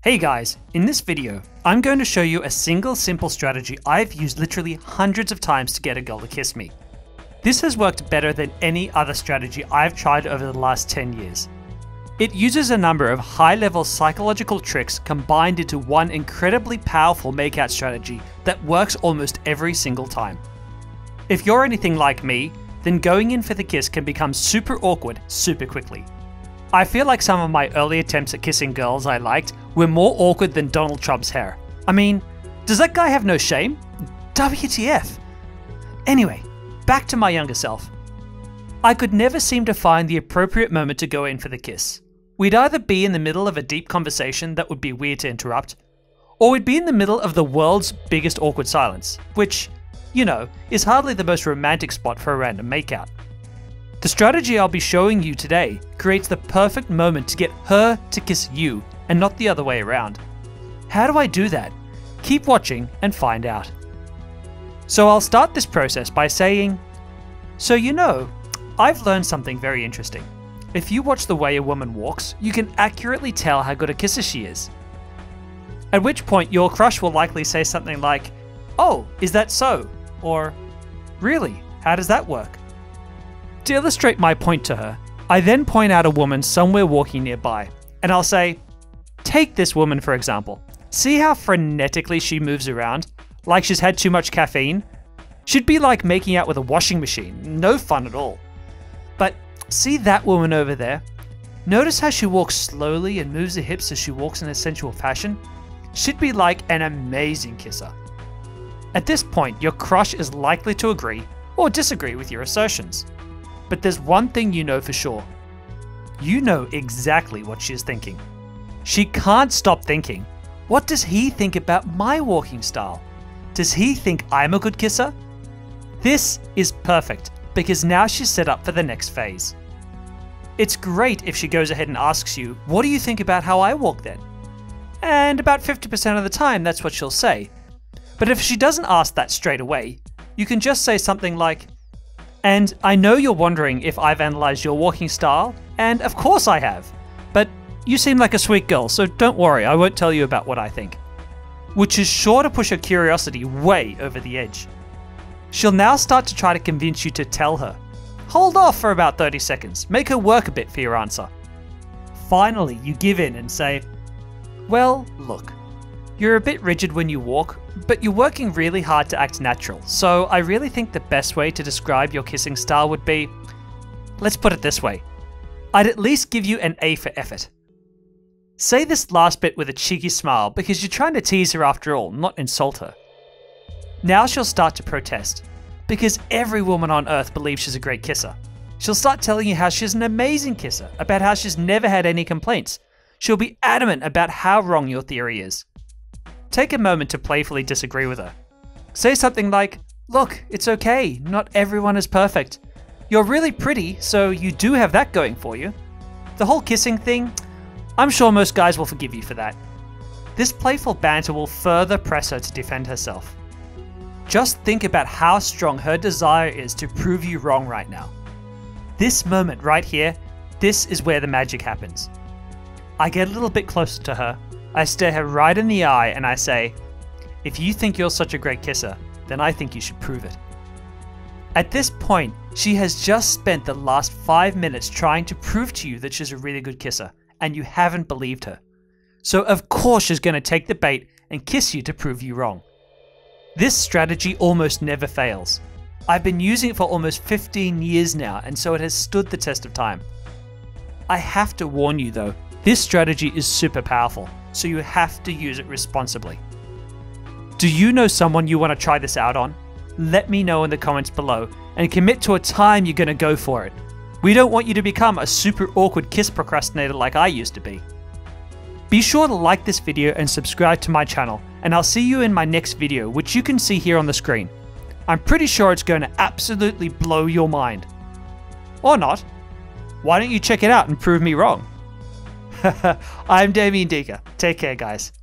Hey guys, in this video, I'm going to show you a single simple strategy I've used literally hundreds of times to get a girl to kiss me. This has worked better than any other strategy I've tried over the last 10 years. It uses a number of high-level psychological tricks combined into one incredibly powerful makeout strategy that works almost every single time. If you're anything like me, then going in for the kiss can become super awkward super quickly. I feel like some of my early attempts at kissing girls I liked were more awkward than Donald Trump's hair. I mean, does that guy have no shame? WTF? Anyway, back to my younger self. I could never seem to find the appropriate moment to go in for the kiss. We'd either be in the middle of a deep conversation that would be weird to interrupt, or we'd be in the middle of the world's biggest awkward silence, which, you know, is hardly the most romantic spot for a random makeout. The strategy I'll be showing you today creates the perfect moment to get her to kiss you and not the other way around. How do I do that? Keep watching and find out. So I'll start this process by saying, so you know, I've learned something very interesting. If you watch the way a woman walks, you can accurately tell how good a kisser she is. At which point your crush will likely say something like, "Oh, is that so?" Or, "Really? How does that work?" To illustrate my point to her, I then point out a woman somewhere walking nearby, and I'll say, take this woman for example. See how frenetically she moves around, like she's had too much caffeine? She'd be like making out with a washing machine, no fun at all. But see that woman over there? Notice how she walks slowly and moves her hips as she walks in a sensual fashion? She'd be like an amazing kisser. At this point, your crush is likely to agree or disagree with your assertions. But there's one thing you know for sure. You know exactly what she is thinking. She can't stop thinking, what does he think about my walking style? Does he think I'm a good kisser? This is perfect, because now she's set up for the next phase. It's great if she goes ahead and asks you, what do you think about how I walk then? And about 50% of the time, that's what she'll say. But if she doesn't ask that straight away, you can just say something like, and I know you're wondering if I've analysed your walking style, and of course I have. But you seem like a sweet girl, so don't worry, I won't tell you about what I think. Which is sure to push her curiosity way over the edge. She'll now start to try to convince you to tell her. Hold off for about 30 seconds, make her work a bit for your answer. Finally, you give in and say, well, look, you're a bit rigid when you walk, but you're working really hard to act natural, so I really think the best way to describe your kissing style would be, let's put it this way, I'd at least give you an A for effort. Say this last bit with a cheeky smile because you're trying to tease her after all, not insult her. Now she'll start to protest, because every woman on earth believes she's a great kisser. She'll start telling you how she's an amazing kisser, about how she's never had any complaints. She'll be adamant about how wrong your theory is. Take a moment to playfully disagree with her. Say something like, look, it's okay, not everyone is perfect. You're really pretty, so you do have that going for you. The whole kissing thing, I'm sure most guys will forgive you for that. This playful banter will further press her to defend herself. Just think about how strong her desire is to prove you wrong right now. This moment right here, this is where the magic happens. I get a little bit closer to her. I stare her right in the eye and I say, if you think you're such a great kisser, then I think you should prove it. At this point, she has just spent the last 5 minutes trying to prove to you that she's a really good kisser, and you haven't believed her. So of course she's going to take the bait and kiss you to prove you wrong. This strategy almost never fails. I've been using it for almost 15 years now, and so it has stood the test of time. I have to warn you though, this strategy is super powerful, so you have to use it responsibly. Do you know someone you want to try this out on? Let me know in the comments below and commit to a time you're going to go for it. We don't want you to become a super awkward kiss procrastinator like I used to be. Be sure to like this video and subscribe to my channel, and I'll see you in my next video, which you can see here on the screen. I'm pretty sure it's going to absolutely blow your mind. Or not. Why don't you check it out and prove me wrong? I'm Damien Deeker. Take care, guys.